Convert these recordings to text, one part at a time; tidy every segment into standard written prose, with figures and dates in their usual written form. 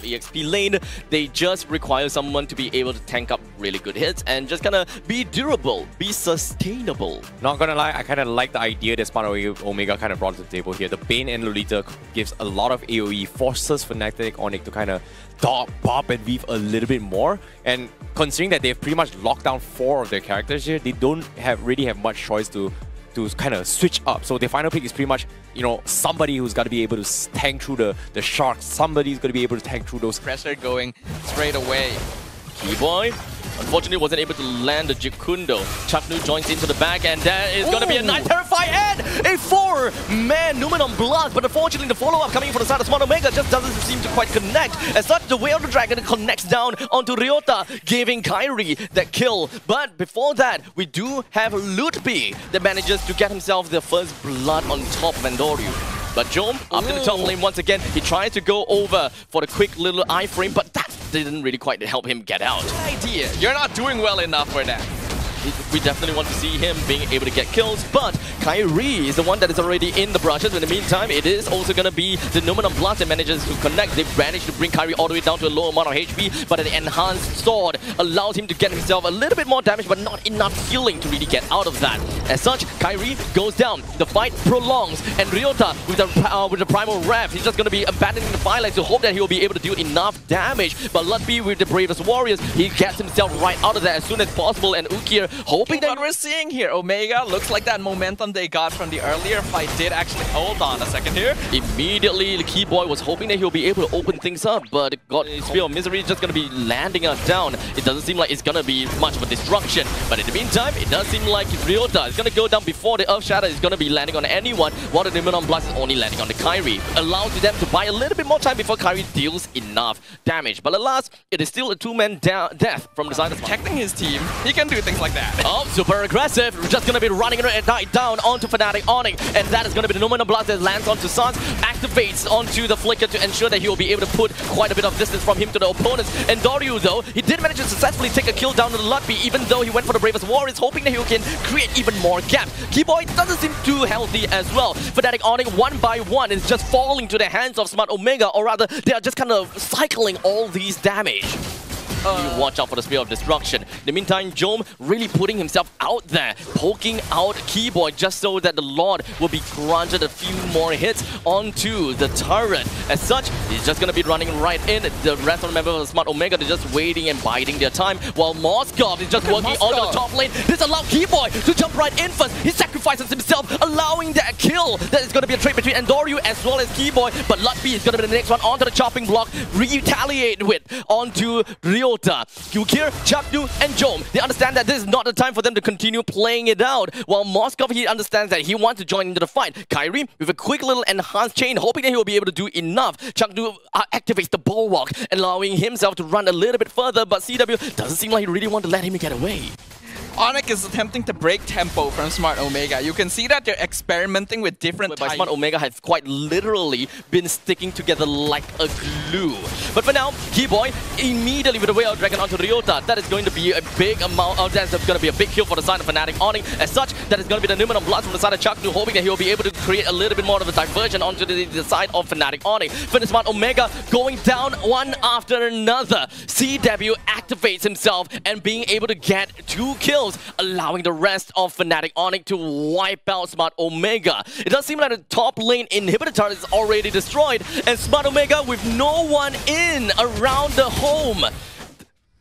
EXP lane. They just require someone to be able to tank up really good hits and just kind of be durable, be sustainable. Not gonna lie, I kind of like the idea that Smart Omega kind of brought to the table here. The Bane and Lolita gives a lot of AoE, forces Fnatic ONIC to kind of bob and weave a little bit more. And considering that they've pretty much locked down 4 of their characters here, they don't really have much choice to kind of switch up. So their final pick is pretty much, you know, somebody who's got to be able to tank through the sharks. Somebody's going to be able to tank through those. Pressure going straight away. Keyboy, unfortunately, wasn't able to land the Jikundo. Chaknu joins into the back, and there is going to be a nice terrify and a 4-man Numenon Blast. But unfortunately, the follow-up coming from the side of Smart Omega just doesn't seem to quite connect. As such, the Way of the Dragon connects down onto Ryota, giving Kairi that kill. But before that, we do have Lutpi that manages to get himself the first blood on top of Andoryu. But Jom, up to the top lane once again, he tries to go over for the quick little iframe, but that didn't really quite help him get out. Good idea. You're not doing well enough for that. We definitely want to see him being able to get kills, but Kairi is the one that is already in the brushes. In the meantime, it is also going to be the Numenon Blast that manages to connect. They've managed to bring Kairi all the way down to a low amount of HP, but an enhanced sword allows him to get himself a little bit more damage, but not enough healing to really get out of that. As such, Kairi goes down. The fight prolongs, and Ryota with the Primal Rev, he's just going to be abandoning the firelight to hope that he will be able to do enough damage. But Lutpi with the Bravest Warriors, he gets himself right out of there as soon as possible, and Ukir hoping that what we're seeing here, Omega looks like that momentum they got from the earlier fight did actually hold on a second here. Immediately, the Keyboy was hoping that he'll be able to open things up, but got his Spear of Misery just going to be landing us down. It doesn't seem like it's going to be much of a destruction, but in the meantime, it does seem like Ryota is going to go down before the Earth Shatter is going to be landing on anyone, while the Numenon Blast is only landing on the Kairi, allows them to buy a little bit more time before Kairi deals enough damage. But alas, it is still a 2-man death from the side of protecting his team. He can do things like that. Oh, super aggressive. We're just going to be running it down onto Fnatic ONIC, and that is going to be the Numenon Blast that lands onto Sans, activates onto the Flicker to ensure that he will be able to put quite a bit of distance from him to the opponents. And Doryu, though, he did manage to successfully take a kill down to the Lutpi, even though he went for the Bravest Warriors, hoping that he can create even more gap. Keyboy doesn't seem too healthy as well. Fnatic ONIC, one by one, is just falling to the hands of Smart Omega, or rather, they are just kind of cycling all these damage. You watch out for the Spear of Destruction. In the meantime, Jom really putting himself out there, poking out Keyboy just so that the Lord will be granted a few more hits onto the turret. As such, he's just going to be running right in. The rest of the members of Smart Omega, they're just waiting and biding their time, while Moskov is just working onto the top lane. This allows Keyboy to jump right in first. He sacrifices himself, allowing that kill. That is going to be a trade between Andoryu as well as Keyboy, but Lutpi is going to be the next one onto the chopping block, retaliate with onto Ryota. Yukir, Chaknu, and Jom, they understand that this is not the time for them to continue playing it out, while Moskov, he understands that he wants to join into the fight. Kairi, with a quick little enhanced chain, hoping that he will be able to do enough. Chaknu activates the Bulwark, allowing himself to run a little bit further, but CW doesn't seem like he really wants to let him get away. ONIC is attempting to break tempo from Smart Omega. You can see that they're experimenting with different types. Smart Omega has quite literally been sticking together like a glue. But for now, Keyboy immediately with the Way of Dragon onto Ryota. That is going to be a big amount of that's going to be a big kill for the side of Fnatic ONIC. As such, that is going to be the Numenon Blast from the side of Chaknu, hoping that he will be able to create a little bit more of a diversion onto the side of Fnatic ONIC. For Smart Omega going down one after another. CW activates himself and being able to get 2 kills, allowing the rest of Fnatic ONIC to wipe out Smart Omega. It does seem like the top lane inhibitor turret is already destroyed, and Smart Omega with no one in around the home.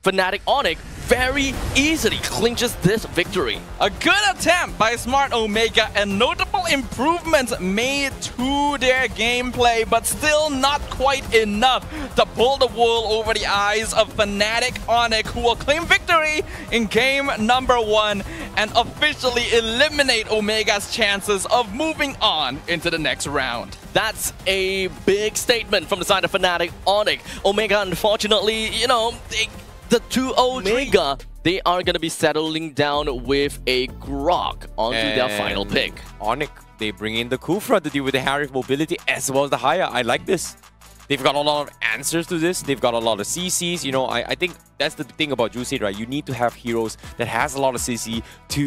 Fnatic ONIC very easily clinches this victory. A good attempt by Smart Omega and notable improvements made to their gameplay, but still not quite enough to pull the wool over the eyes of Fnatic ONIC, who will claim victory in game number 1 and officially eliminate Omega's chances of moving on into the next round. That's a big statement from the side of Fnatic ONIC. Omega, unfortunately, you know, the 2-0 trigger, they are going to be settling down with a Grok onto their final pick. ONIC, they bring in the Kufra to deal with the Harif mobility as well as the Haya. I like this. They've got a lot of answers to this. They've got a lot of CCs. You know, I think that's the thing about Juicy, right? You need to have heroes that has a lot of CC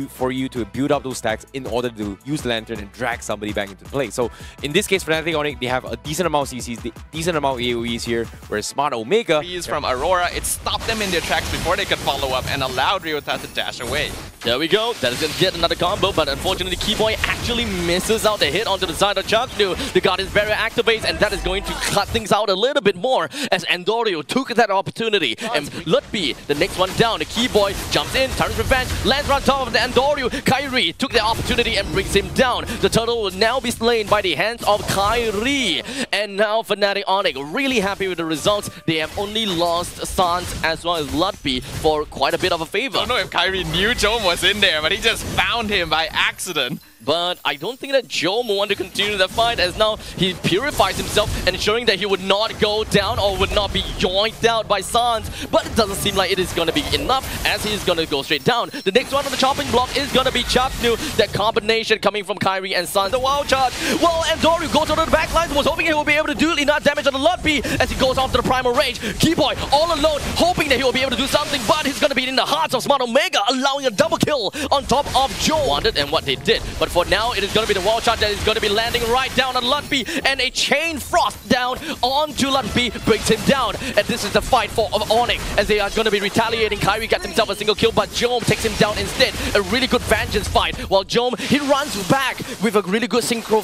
for you to build up those stacks in order to use the Lantern and drag somebody back into play. So in this case, Fnatic ONIC, they have a decent amount of CCs, decent amount of AoEs here, whereas Smart Omega... From Aurora, it stopped them in their tracks before they could follow up and allowed Ryota to dash away. There we go. That is going to get another combo, but unfortunately, Keyboy actually misses out the hit onto the side of Chaknu. The Guardian's Barrier activates, and that is going to cut things out a little bit more as Andorio took that opportunity. And Lutby, the next one down, the Keyboy jumps in, turns revenge, lands on top of the Andorio. Kyrie took the opportunity and brings him down. The turtle will now be slain by the hands of Kyrie. And now Fnatic ONIC really happy with the results. They have only lost Sans as well as Lutby for quite a bit of a favor. I don't know if Kyrie knew Jom was in there, but he just found him by accident. But I don't think that Jom will want to continue the fight, as now he purifies himself, ensuring that he would not go down or would not be yoinked out by Sans. But it doesn't seem like it is going to be enough, as he is going to go straight down. The next one on the chopping block is going to be Chaknu. That combination coming from Kyrie and Sans. The wild charge. Well, Andorio goes on the back lines, was hoping he will be able to do enough damage on the Lutby as he goes onto the primal range. Keyboy all alone, hoping that he will be able to do something, but he's going to be in the hearts of Smart Omega, allowing a double kill on top of Joe. Wanted and what they did. But for now, it is going to be the wall shot that is going to be landing right down on Lutby, and a chain frost down onto Lutby brings him down. And this is the fight for ONIC, as they are going to be retaliating. Kyrie gets himself a single kill, but Jom takes him down instead. A really good vengeance fight. While Jom, he runs back with a really good synchro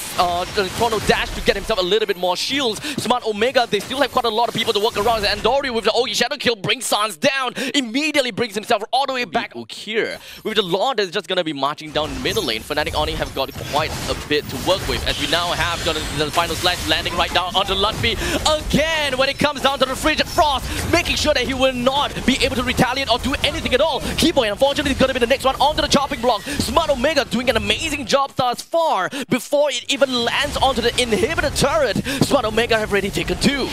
chrono dash to get himself a little bit more shields. Smart Omega, they still have quite a lot of people to work around. Andorio with the OG Shadow kill brings Sans down. Immediately brings himself all the way back. Ukir with the Lord that's just going to be marching down middle lane. Fnatic ONIC have got quite a bit to work with, as we now have got the final slash landing right down onto Lutby again. When it comes down to the Frigid Frost, making sure that he will not be able to retaliate or do anything at all. Keyboy, unfortunately, is going to be the next one onto the chopping block. Smart Omega doing an amazing job thus far before it even lands onto the inhibitor turret. Smart Omega have already taken two.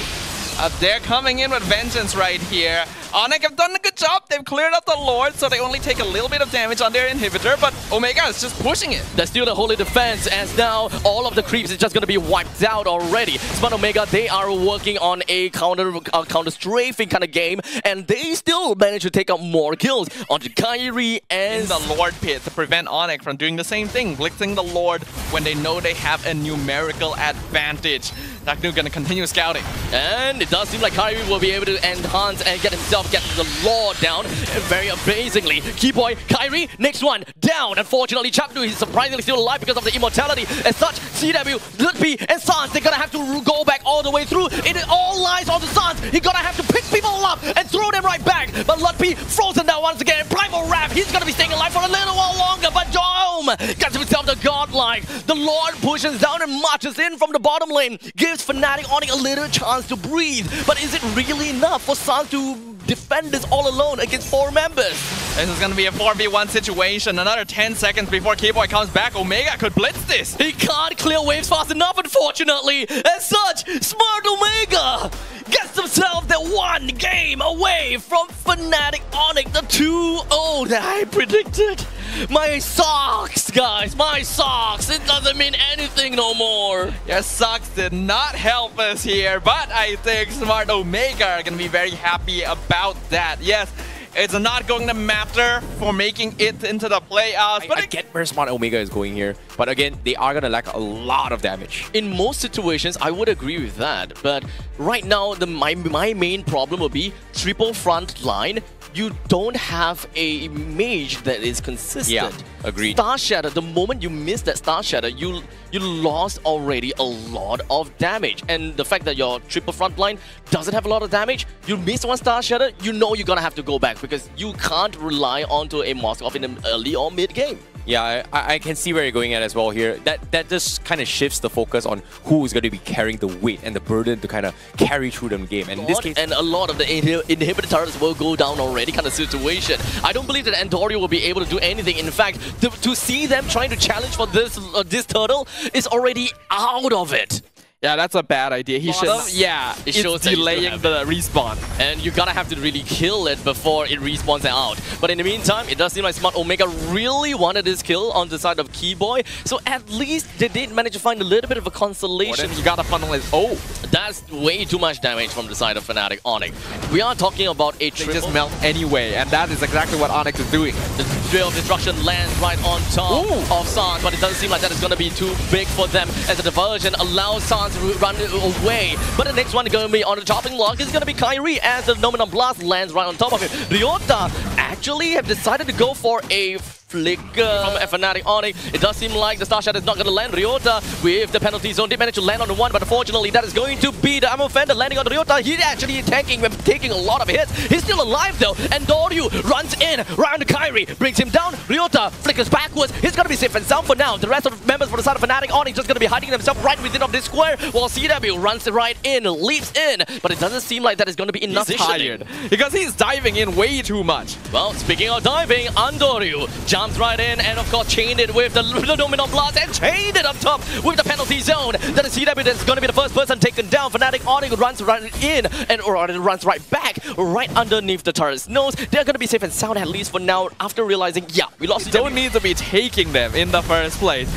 They're coming in with vengeance right here. ONIC have done a good job. They've cleared up the Lord, so they only take a little bit of damage on their inhibitor, but Omega is just pushing it. That's still the holy defense, as now all of the creeps is just going to be wiped out already. Smart Omega, they are working on a counter-strafing kind of game, and they still manage to take out more kills onto Kyrie and in the Lord pit to prevent ONIC from doing the same thing, blitzing the Lord when they know they have a numerical advantage. Chaknu gonna continue scouting. And it does seem like Kyrie will be able to enhance and get the Lord down very amazingly. Keyboy, Kyrie, next one down. Unfortunately, Chaknu is surprisingly still alive because of the immortality. As such, CW, Lutby, and Sans, they're gonna have to go back all the way through. It all lies on the Sans. He's gonna have to pick people up and throw them right back. But Lutby frozen down once again. Primal Wrath, he's gonna be staying alive for a little while longer. But Dome gets himself the godlike. The Lord pushes down and marches in from the bottom lane. Gives Fnatic ONIC a little chance to breathe. But is it really enough for Sans to defend this all alone against 4 members? This is going to be a 4v1 situation. Another 10 seconds before Keyboy comes back. Omega could blitz this. He can't clear waves fast enough, unfortunately. As such, Smart Omega gets himself the 1 game away from Fnatic ONIC, the 2-0 that I predicted. My socks, guys, my socks. It doesn't mean anything no more. Your socks did not help us here, but I think Smart Omega are going to be very happy about that. Yes, it's not going to matter for making it into the playoffs. I get where Smart Omega is going here, but again, they are going to lack a lot of damage. In most situations, I would agree with that, but right now, my main problem will be triple front line. You don't have a mage that is consistent. Yeah, agreed. Star Shatter, the moment you miss that Star Shatter, you lost already a lot of damage. And the fact that your triple front line doesn't have a lot of damage, you miss 1 Star Shatter, you know you're gonna have to go back because you can't rely onto a Moskov in the early or mid game. Yeah, I can see where you're going at as well here. That just kind of shifts the focus on who is going to be carrying the weight and the burden to kind of carry through the game. And in this case, and a lot of the inhibitor turrets will go down already kind of situation. I don't believe that Andorio will be able to do anything. In fact, to see them trying to challenge for this turtle is already out of it. Yeah, that's a bad idea. He should. Yeah, it shows it's that you still delaying have the respawn. And you gotta have to really kill it before it respawns out. But in the meantime, it does seem like Smart Omega really wanted this kill on the side of Keyboy. So at least they did manage to find a little bit of a consolation. You gotta funnel it. Oh, that's way too much damage from the side of Fnatic ONIC. We are talking about a triple. They just melt anyway, and that is exactly what ONIC is doing. The Trail of Destruction lands right on top of Sans, but it doesn't seem like that is gonna be too big for them as the diversion allows Sans to run away. But the next one is going to be on the chopping block is going to be Kyrie as the Nominal Blast lands right on top of him. Ryota actually have decided to go for a flicker from Fnatic ONIC. It does seem like the Star Shadow is not going to land. Ryota with the penalty zone did manage to land on the one, but unfortunately that is going to be the Ammo Fender landing on Ryota. He's actually tanking and taking a lot of hits. He's still alive though, and Doryu runs in around Kyrie, brings him down. Ryota flickers backwards. He's going to be safe and sound for now. The rest of the members for the side of Fnatic ONIC just going to be hiding themselves right within of this square, while CW runs right in, leaps in, but it doesn't seem like that is going to be enough. He's tired because he's diving in way too much. Well, speaking of diving, Andoryu jumps right in and of course chained it with the Dominant Blast and chained it up top with the penalty zone. That is CW that's going to be the first person taken down. Fnatic ONIC runs right in and runs right back, right underneath the turret's nose. They're going to be safe and sound at least for now after realizing, yeah, we lost. You don't need to be taking them in the first place.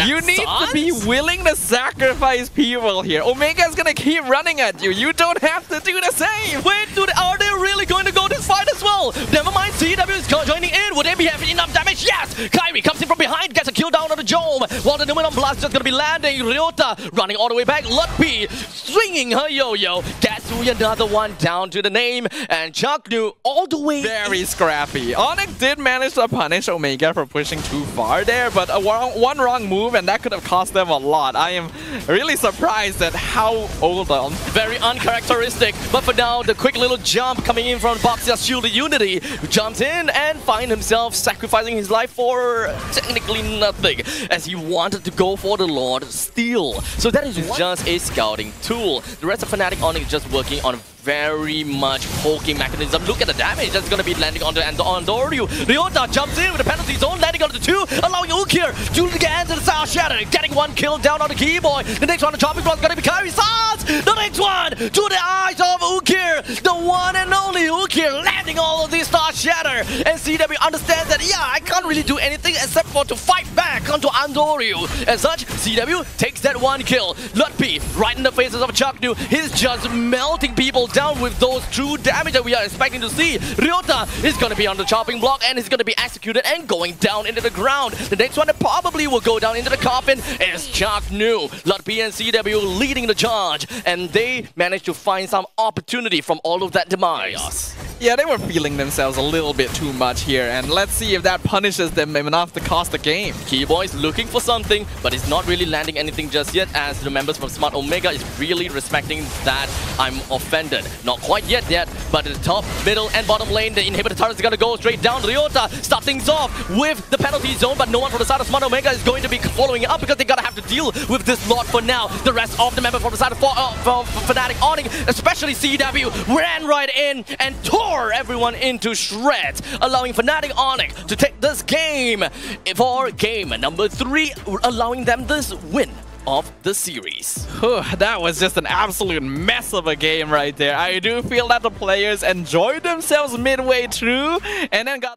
You need to be willing to sacrifice people here. Omega is going to keep running at you. You don't have to do the same. Wait, dude, are they really going to go this fight as well? Never mind, CW is joining in. Would they be having enough damage? Yes! Kyrie comes in from behind, gets a kill down on the Jome, while the Numinum Blast is just going to be landing. Ryota running all the way back. Lutpi swinging her yo-yo. Gets another one down to the name. And Chaknu all the way. Very scrappy. ONIC did manage to punish Omega for pushing too far there, but one wrong move and that could have cost them a lot. I am really surprised at how old on. Very uncharacteristic, but for now, the quick little jump coming in from Boxia's shielded Unity, who jumps in and finds himself sacrificing his life for technically nothing, as he wanted to go for the Lord Steel. So that is just a scouting tool. The rest of Fnatic ONIC is just working on very much poking mechanism. Look at the damage that's going to be landing on Doryu. Ryota jumps in with the penalty zone, landing on the two, allowing Ukir to get into the Star Shadow, getting one kill down on the Keyboy. The next one, the chopping block is going to be Kyrie Sans. The next one to the eyes of Ukir, the one and only Ukir, landing all of these Star Shatter. And CW understands that, yeah, I can't really do anything except for to fight back onto Andoryu. As such, CW takes that one kill. Lutpi right in the faces of Chaknu. He's just melting people down with those true damage that we are expecting to see. Ryota is going to be on the chopping block and is going to be executed and going down into the ground. The next one that probably will go down into the coffin is Chaknu. Lutpi and CW leading the charge, and they managed to find some opportunity from all of that demise. Yeah, they were feeling themselves a little bit too much here, and let's see if that punishes them enough to cost the game. Keyboy's looking for something, but it's not really landing anything just yet, as the members from Smart Omega is really respecting that I'm offended. Not quite yet, but at the top, middle, and bottom lane, the inhibitor turret is going to go straight down. Ryota start things off with the penalty zone, but no one from the side of Smart Omega is going to be following up because they're going to have to deal with this lot for now. The rest of the members from the side of Fnatic ONIC, especially CW, ran right in and tore everyone into shreds, allowing Fnatic ONIC to take this game for game number 3, allowing them this win of the series. That was just an absolute mess of a game right there. I do feel that the players enjoyed themselves midway through and then got